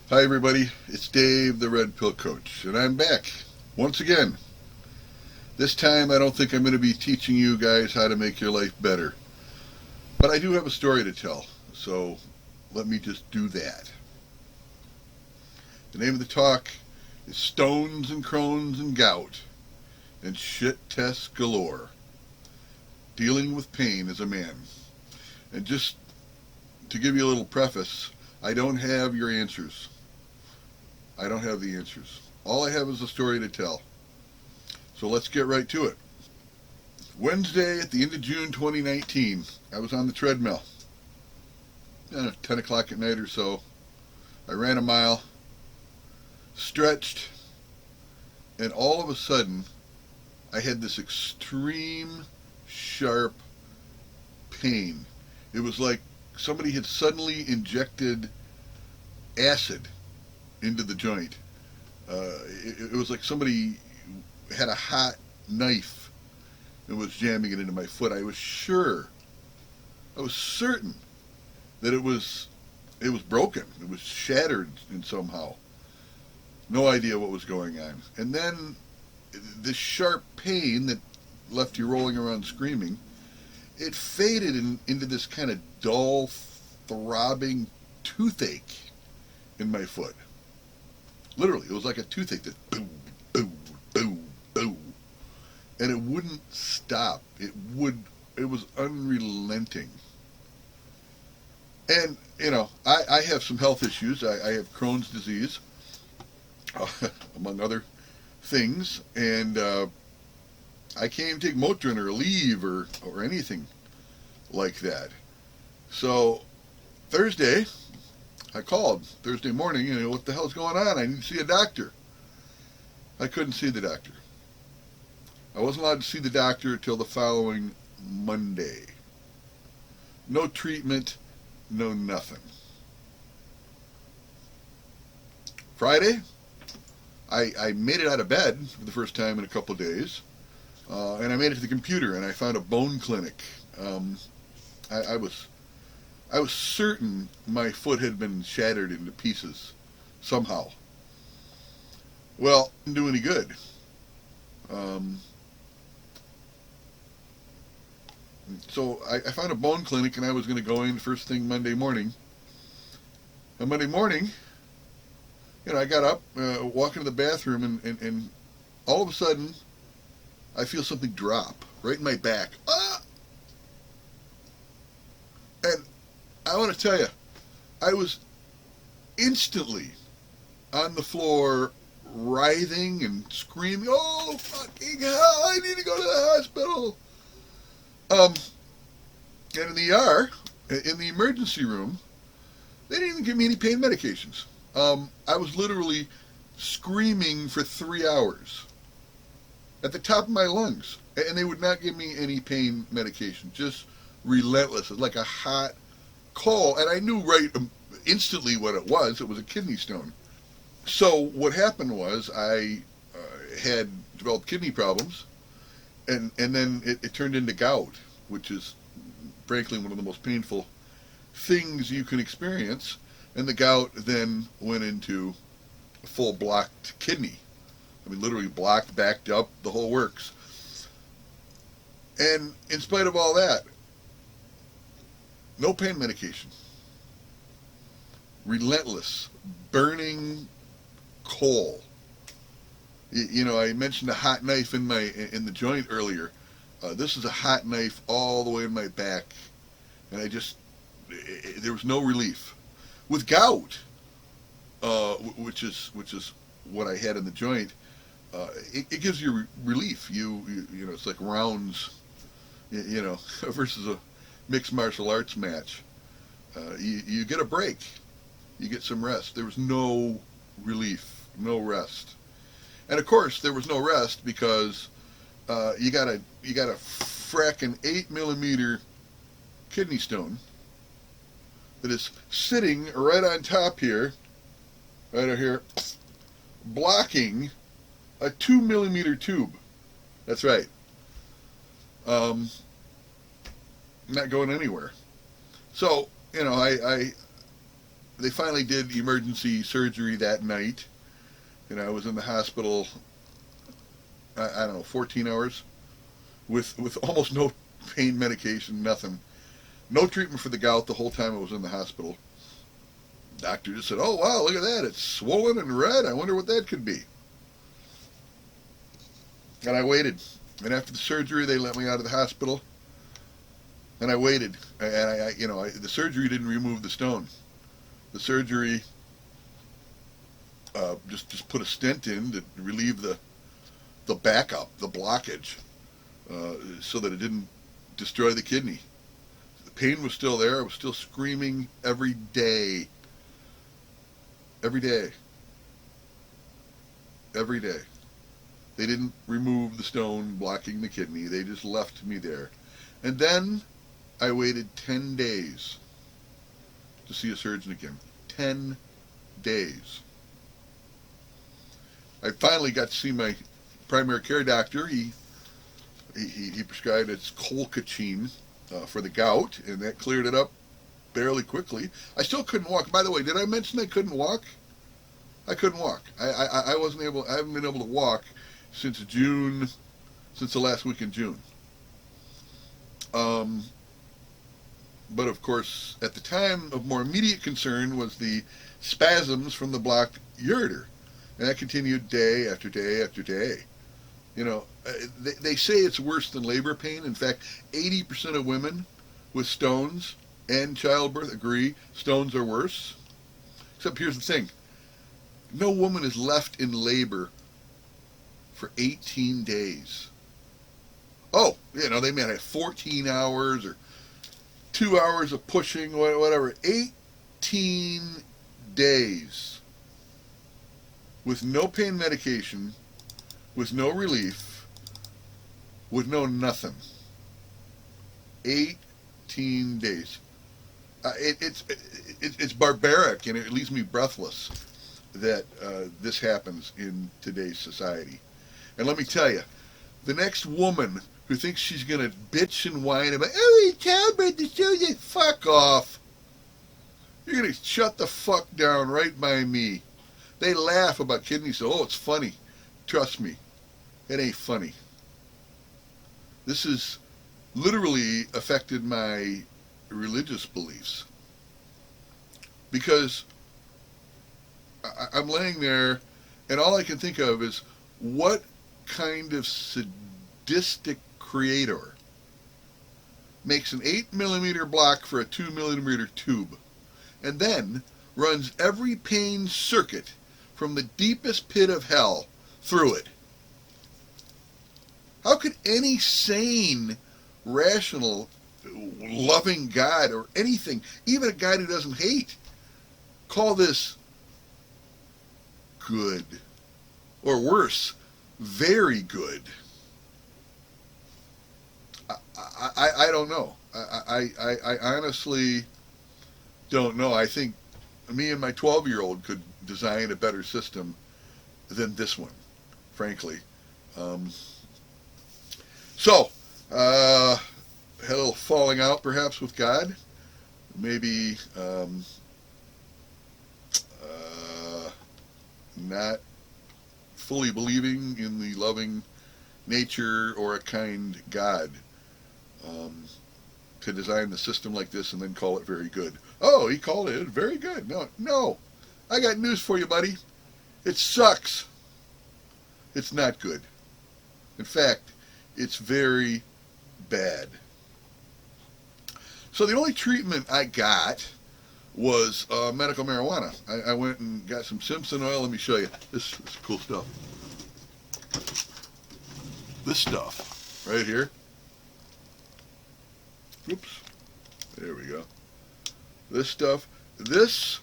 Hi everybody, it's Dave the Red Pill Coach, and I'm back once again. This time I don't think I'm going to be teaching you guys how to make your life better, but I do have a story to tell, so let me just do that. The name of the talk is Stones and Crohn's and Gout and Shit Tests Galore, Dealing with Pain as a Man. And just to give you a little preface, I don't have your answers. I don't have the answers. All I have is a story to tell. So let's get right to it. Wednesday at the end of June 2019, I was on the treadmill. 10 o'clock at night or so. I ran a mile, stretched, and all of a sudden, I had this extreme, sharp pain. It was like somebody had suddenly injected acid into the joint. It was like somebody had a hot knife and was jamming it into my foot. I was certain that it was broken. It was shattered in somehow. No idea what was going on. And then this sharp pain that left you rolling around screaming, it faded into this kind of dull, throbbing toothache in my foot. Literally, it was like a toothache that boom, boom, boom, boom. And it wouldn't stop. It was unrelenting. And, I have some health issues. I have Crohn's disease, among other things. And I can't even take Motrin or Aleve or anything like that. So, Thursday, I called Thursday morning, what the hell's going on? I need to see a doctor. I couldn't see the doctor. I wasn't allowed to see the doctor until the following Monday. No treatment, no nothing. Friday, I made it out of bed for the first time in a couple of days, and I made it to the computer, and I found a bone clinic. I was certain my foot had been shattered into pieces somehow. Well, it didn't do any good. So I found a bone clinic, and I was going to go in first thing Monday morning. And Monday morning, I got up, walk into the bathroom, and all of a sudden, I feel something drop right in my back. Ah! And I want to tell you, I was instantly on the floor writhing and screaming, "Oh, fucking hell, I need to go to the hospital." And in the ER, in the emergency room, they didn't even give me any pain medications. I was literally screaming for 3 hours at the top of my lungs, and they would not give me any pain medication, just relentless. It was like a hot coal, and I knew instantly what it was. It was a kidney stone. So what happened was I had developed kidney problems, and then it turned into gout, which is frankly one of the most painful things you can experience. And the gout then went into a full blocked kidney. I mean, literally blocked, backed up, the whole works. And in spite of all that, no pain medication. Relentless, burning coal. I mentioned a hot knife in the joint earlier. This is a hot knife all the way in my back, and there was no relief. With gout, which is what I had in the joint, it gives you relief. It's like rounds, versus a mixed martial arts match. You get a break, you get some rest. There was no relief, no rest. And of course, there was no rest because you got a frackin' 8mm kidney stone that is sitting right on top here, right over here, blocking a 2mm tube. That's right. Not going anywhere. So, they finally did emergency surgery that night, and I was in the hospital, I don't know, 14 hours with almost no pain medication, nothing. No treatment for the gout the whole time I was in the hospital. Doctor just said, "Oh, wow, look at that. It's swollen and red. I wonder what that could be." And I waited. And after the surgery, they let me out of the hospital. And I waited. And the surgery didn't remove the stone. The surgery just put a stent in to relieve the backup, the blockage, so that it didn't destroy the kidney. The pain was still there. I was still screaming every day. Every day. Every day. They didn't remove the stone blocking the kidney. They just left me there. And then I waited 10 days to see a surgeon again. 10 days. I finally got to see my primary care doctor. He prescribed it's colchicine for the gout, and that cleared it up fairly quickly. I still couldn't walk. By the way, did I mention I couldn't walk? I couldn't walk. I wasn't able. I haven't been able to walk since June, since the last week in June. But of course, at the time of more immediate concern was the spasms from the blocked ureter, and that continued day after day after day. They say it's worse than labor pain. In fact, 80% of women with stones and childbirth agree stones are worse. Except here's the thing. No woman is left in labor for 18 days. Oh, they may have 14 hours or 2 hours of pushing, whatever. 18 days with no pain medication, with no relief, with no nothing. 18 days. It's barbaric, and it leaves me breathless that this happens in today's society. And let me tell you, the next woman who thinks she's going to bitch and whine about, oh, it's childbirth, the children, fuck off. You're going to shut the fuck down right by me. They laugh about kidneys. Oh, it's funny. Trust me, it ain't funny. This has literally affected my religious beliefs. Because I'm laying there, and all I can think of is, what kind of sadistic creator makes an 8mm block for a 2mm tube, and then runs every pain circuit from the deepest pit of hell through it? How could any sane, rational, loving God, or anything, even a God who doesn't hate, call this good? Or worse, very good? I don't know. I honestly don't know. I think me and my 12-year-old could design a better system than this one, frankly. So, had a little falling out perhaps with God. Maybe not fully believing in the loving nature or a kind God, to design the system like this and then call it very good. Oh, he called it very good. No. I got news for you, buddy. It sucks. It's not good. In fact, it's very bad. So the only treatment I got was medical marijuana. I went and got some Simpson oil. Let me show you. This is cool stuff. This stuff right here. Oops. There we go. This stuff. This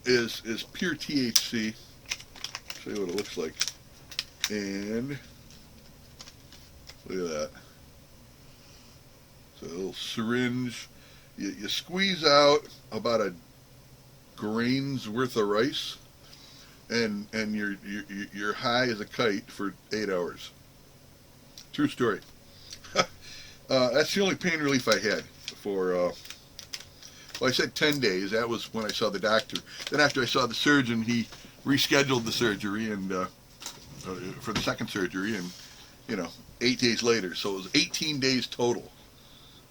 is pure THC. Show you what it looks like. And look at that. It's a little syringe. You squeeze out about a grain's worth of rice, and you're high as a kite for 8 hours. True story. That's the only pain relief I had for Well, I said 10 days. That was when I saw the doctor. Then after I saw the surgeon, he rescheduled the surgery and for the second surgery, and 8 days later. So it was 18 days total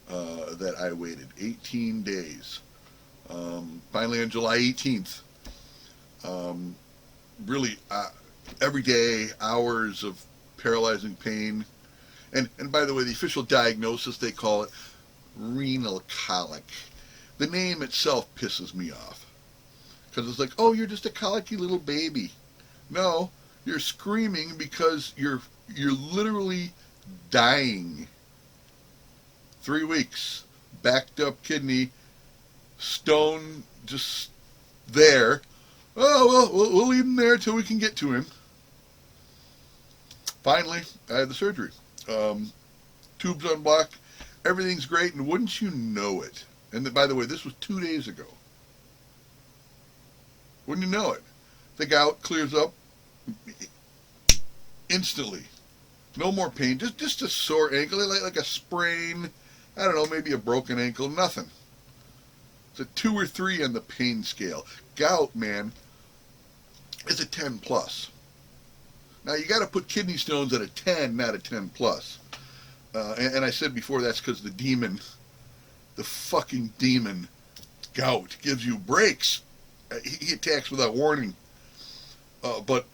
that I waited. 18 days. Finally on July 18th. Really, every day, hours of paralyzing pain. And by the way, the official diagnosis, they call it renal colic. The name itself pisses me off. Because it's like, oh, you're just a colicky little baby. No, you're screaming because you're literally dying. 3 weeks, backed up kidney, stone just there. Oh, well, we'll leave him there till we can get to him. Finally, I had the surgery. Tubes unblocked. Everything's great, and wouldn't you know it? And by the way, this was 2 days ago. Wouldn't you know it? The gout clears up instantly. No more pain. Just a sore ankle, like a sprain. I don't know, maybe a broken ankle. Nothing. It's a 2 or 3 on the pain scale. Gout, man, is a 10 plus. Now you got to put kidney stones at a 10, not a 10 plus. And I said before, that's because the fucking demon, gout, gives you breaks. He attacks without warning. But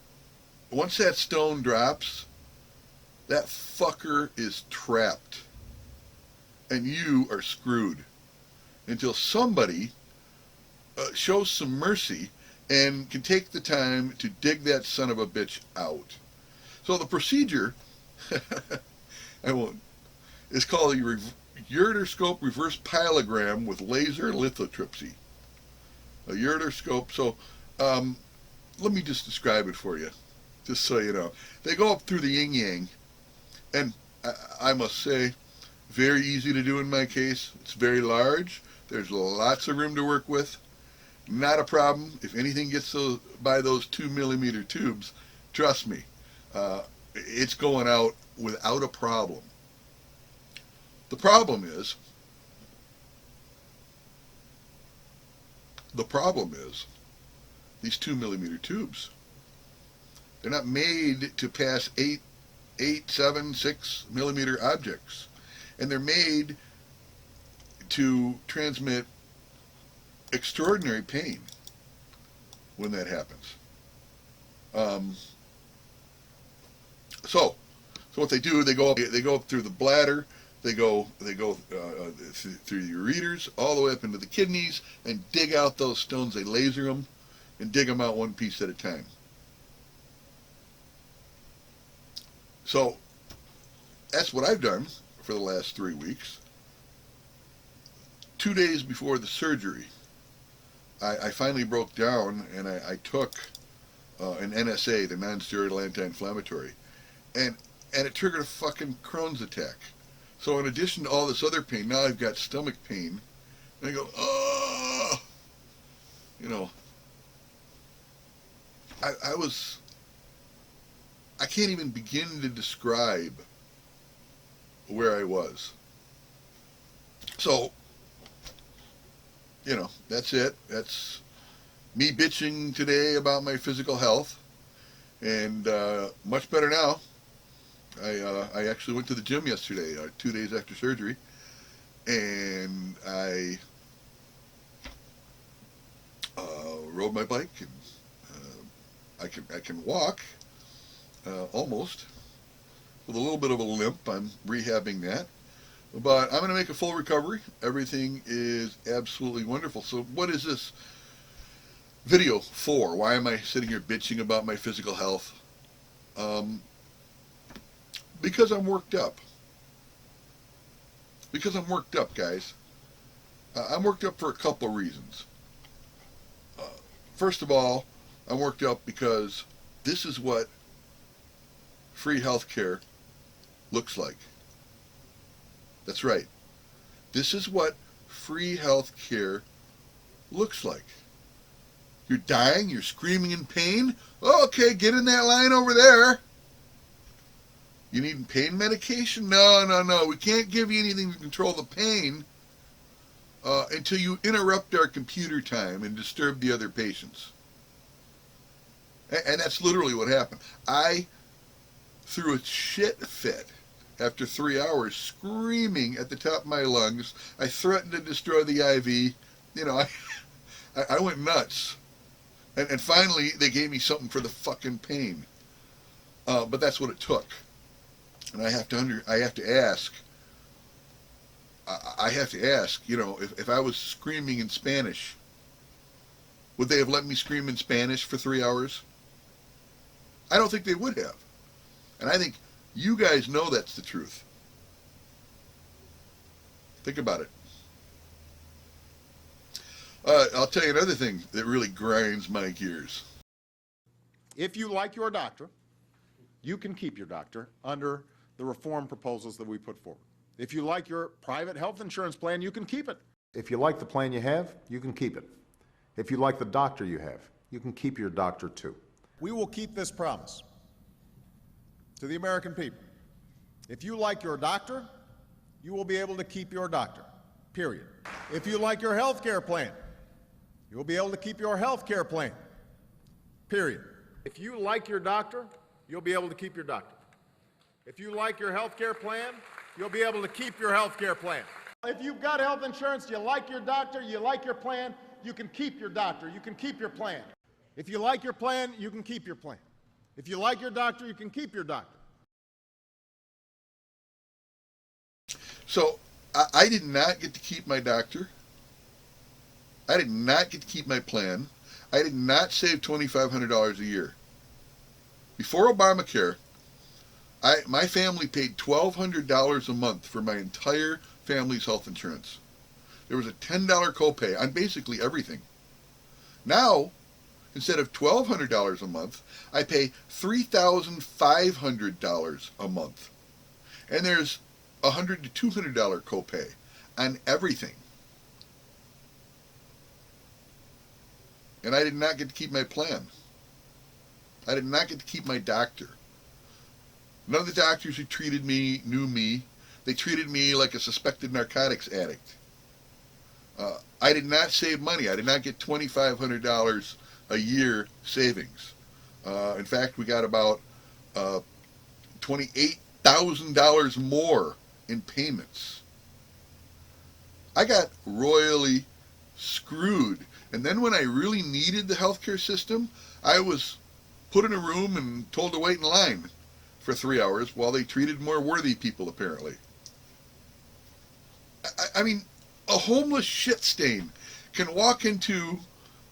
once that stone drops, that fucker is trapped. And you are screwed. Until somebody shows some mercy and can take the time to dig that son of a bitch out. So the procedure, it's called a ureteroscope reverse pyelogram with laser lithotripsy. A ureteroscope. So let me just describe it for you, just so you know. They go up through the yin-yang, and I must say, very easy to do in my case. It's very large. There's lots of room to work with. Not a problem. If anything gets by those 2 millimeter tubes, trust me, it's going out without a problem. The problem is these 2 millimeter tubes. They're not made to pass 8, 7, 6 millimeter objects. And they're made to transmit extraordinary pain when that happens. So what they do, they go up through the bladder, they go through your ureters, all the way up into the kidneys, and dig out those stones. They laser them and dig them out one piece at a time. So that's what I've done for the last 3 weeks. 2 days before the surgery, I finally broke down, and I took an NSA, the non-steroidal anti-inflammatory, and it triggered a fucking Crohn's attack. So in addition to all this other pain, now I've got stomach pain, and I go, oh, I can't even begin to describe where I was. So, that's it. That's me bitching today about my physical health, and much better now. I actually went to the gym yesterday, 2 days after surgery, and I rode my bike, and I can walk almost with a little bit of a limp. I'm rehabbing that. But I'm going to make a full recovery. Everything is absolutely wonderful. So what is this video for? Why am I sitting here bitching about my physical health? Because I'm worked up. Because I'm worked up, guys. I'm worked up for a couple of reasons. First of all, I'm worked up because this is what free healthcare looks like. That's right. This is what free health care looks like. You're dying, you're screaming in pain. Oh, okay, get in that line over there. You need pain medication? No, we can't give you anything to control the pain. until you interrupt our computer time and disturb the other patients. And that's literally what happened. I threw a shit fit after 3 hours, screaming at the top of my lungs. I threatened to destroy the IV. You know, I went nuts. And finally, they gave me something for the fucking pain. But that's what it took. And I have to ask, you know, if I was screaming in Spanish, would they have let me scream in Spanish for 3 hours? I don't think they would have. And I think you guys know that's the truth. Think about it. I'll tell you another thing that really grinds my gears. If you like your doctor, you can keep your doctor under the reform proposals that we put forward. If you like your private health insurance plan, you can keep it. If you like the plan you have, you can keep it. If you like the doctor you have, you can keep your doctor too. We will keep this promise to the American people. If you like your doctor, you will be able to keep your doctor, period. If you like your health care plan, you will be able to keep your health care plan, period. If you like your doctor, you'll be able to keep your doctor. If you like your health care plan, you'll be able to keep your health care plan. If you've got health insurance, you like your doctor, you like your plan, you can keep your doctor, you can keep your plan. If you like your plan, you can keep your plan. If you like your doctor, you can keep your doctor. So I did not get to keep my doctor. I did not get to keep my plan. I did not save $2,500 a year. Before Obamacare, my family paid $1,200 a month for my entire family's health insurance. There was a $10 copay on basically everything. Now, instead of $1,200 a month, I pay $3,500 a month. And there's a $100 to $200 copay on everything. And I did not get to keep my plan. I did not get to keep my doctor. None of the doctors who treated me knew me. They treated me like a suspected narcotics addict. I did not save money. I did not get $2,500 a year savings. In fact, we got about $28,000 more in payments. I got royally screwed. And then when I really needed the healthcare system, I was put in a room and told to wait in line for 3 hours while they treated more worthy people, apparently. I mean, a homeless shit stain can walk into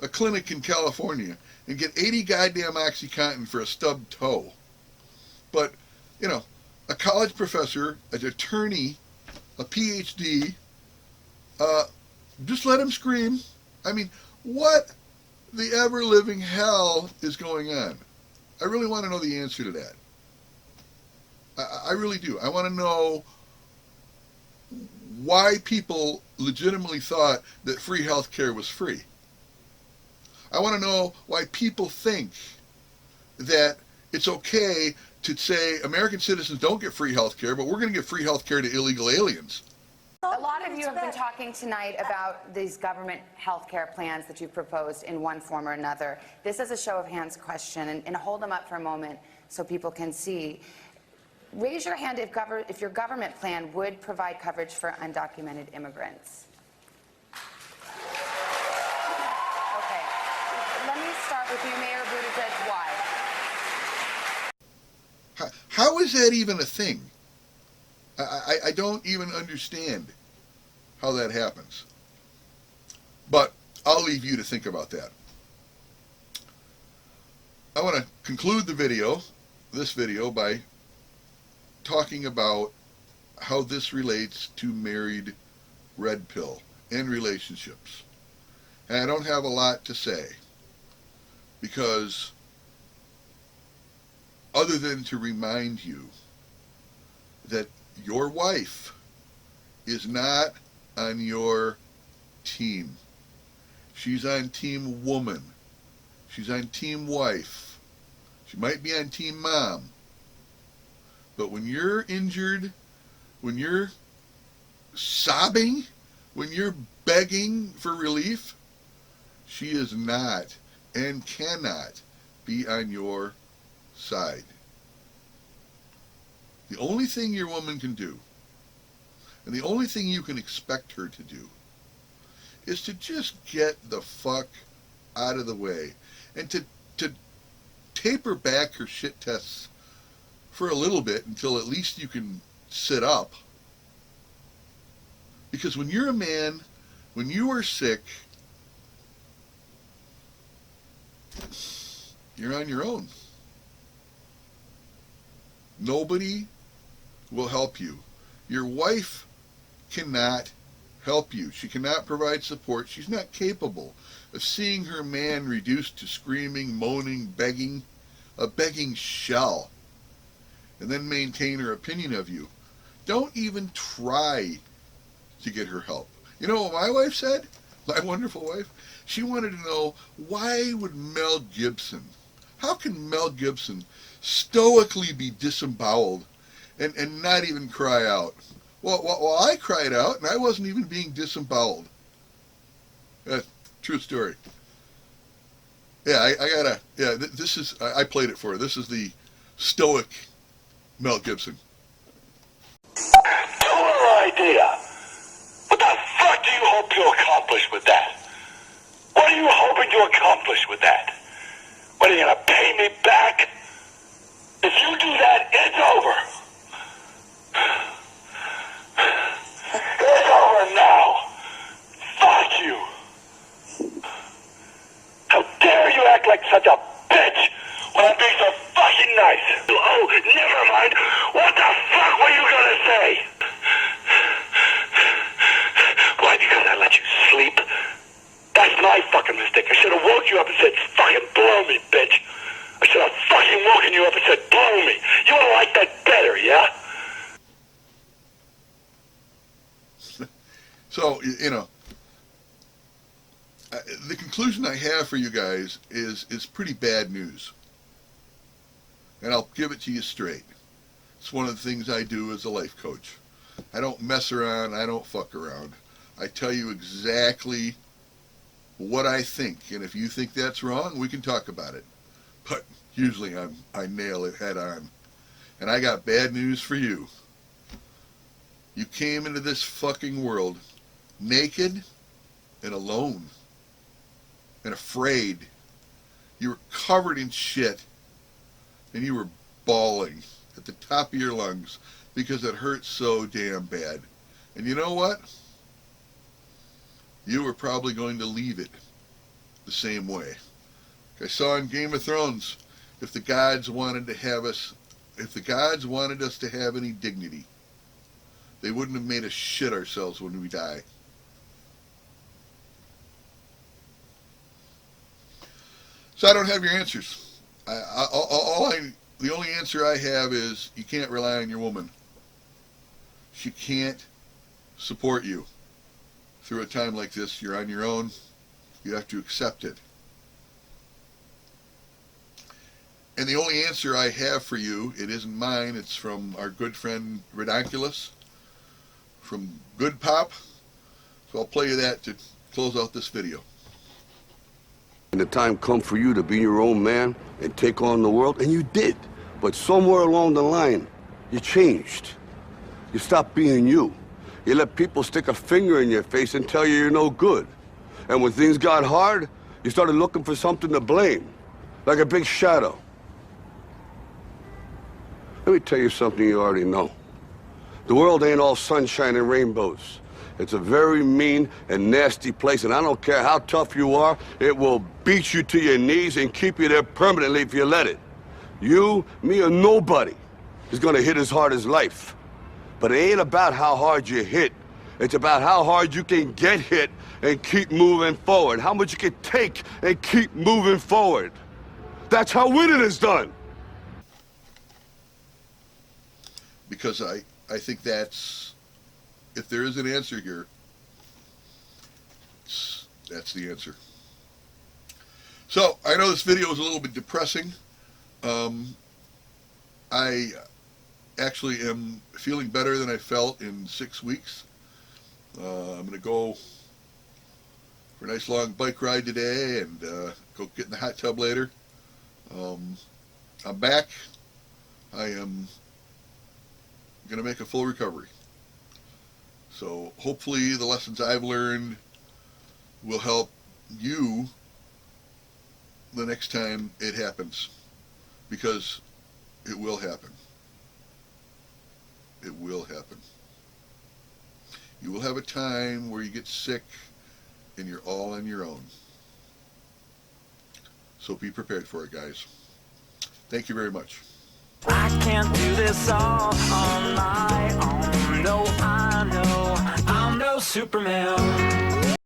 a clinic in California and get 80 goddamn OxyContin for a stubbed toe. But, you know, a college professor, an attorney, a PhD, just let him scream. I mean, what the ever-living hell is going on? I really want to know the answer to that. I really do. I want to know why people legitimately thought that free health care was free. I want to know why people think that it's okay to say American citizens don't get free health care, but we're going to give free health care to illegal aliens. A lot of you have been talking tonight about these government health care plans that you've proposed in one form or another. This is a show of hands question, and hold them up for a moment so people can see. Raise your hand if your government plan would provide coverage for undocumented immigrants. Okay. Let me start with you, Mayor Buttigieg. Why? How is that even a thing? I don't even understand how that happens. But I'll leave you to think about that. I want to conclude this video, by talking about how this relates to married red pill and relationships. And I don't have a lot to say, because other than to remind you that your wife is not on your team. She's on team woman. She's on team wife. She might be on team mom. But when you're injured, when you're sobbing When you're begging for relief, she is not and cannot be on your side. The only thing your woman can do, and the only thing you can expect her to do, is to just get the fuck out of the way and to taper back her shit tests for a little bit until at least you can sit up. Because when you're a man, when you are sick, you're on your own. Nobody will help you. Your wife cannot help you. She cannot provide support. She's not capable of seeing her man reduced to screaming, moaning, begging, a begging shell, and then maintain her opinion of you. Don't even try to get her help. You know what my wife said? My wonderful wife? She wanted to know, why would Mel Gibson, how can Mel Gibson stoically be disemboweled and not even cry out? Well, I cried out, and I wasn't even being disemboweled. True story. Yeah, this is, I played it for her. This is the Stoic Mel Gibson. Killer idea. What the fuck do you hope to accomplish with that? What are you hoping to accomplish with that? What, are you gonna pay me back? If you do that, it's over. It's over now. Fuck you. How dare you act like such a bitch when I'm being so fucking nice? Oh, never mind. What the fuck were you gonna say? Why, because I let you sleep? That's my fucking mistake. I should have woke you up and said, fucking blow me, bitch. I should have fucking woken you up and said, blow me. You would have liked that better, yeah? So, you know, the conclusion I have for you guys is pretty bad news. And I'll give it to you straight. It's one of the things I do as a life coach. I don't mess around. I don't fuck around. I tell you exactly what I think. And if you think that's wrong, we can talk about it. But usually I nail it head on. And I got bad news for you. You came into this fucking world naked and alone and afraid. You were covered in shit and you were bawling at the top of your lungs because it hurt so damn bad. And you know what? You were probably going to leave it the same way. I saw in Game of Thrones, if the gods wanted us to have any dignity, they wouldn't have made us shit ourselves when we die. So I don't have your answers. The only answer I have is you can't rely on your woman. She can't support you through a time like this. You're on your own. You have to accept it. And the only answer I have for you, it isn't mine, it's from our good friend Redonkulus from Good Pop. So I'll play you that to close out this video. And the time come for you to be your own man and take on the world, and you did. But somewhere along the line, you changed. You stopped being you. You let people stick a finger in your face and tell you you're no good. And when things got hard, you started looking for something to blame, like a big shadow. Let me tell you something you already know. The world ain't all sunshine and rainbows. It's a very mean and nasty place, and I don't care how tough you are, it will beat you to your knees and keep you there permanently if you let it. You, me, or nobody is gonna hit as hard as life. But it ain't about how hard you hit. It's about how hard you can get hit and keep moving forward. How much you can take and keep moving forward. That's how winning is done. Because I think that's, if there is an answer here, that's the answer. So, I know this video is a little bit depressing. I actually am feeling better than I felt in 6 weeks. I'm going to go for a nice long bike ride today and go get in the hot tub later. I'm back. I am going to make a full recovery. So hopefully the lessons I've learned will help you the next time it happens, because it will happen. It will happen. You will have a time where you get sick and you're all on your own. So be prepared for it, guys. Thank you very much. I can't do this all on my own. No, I know I'm no Superman.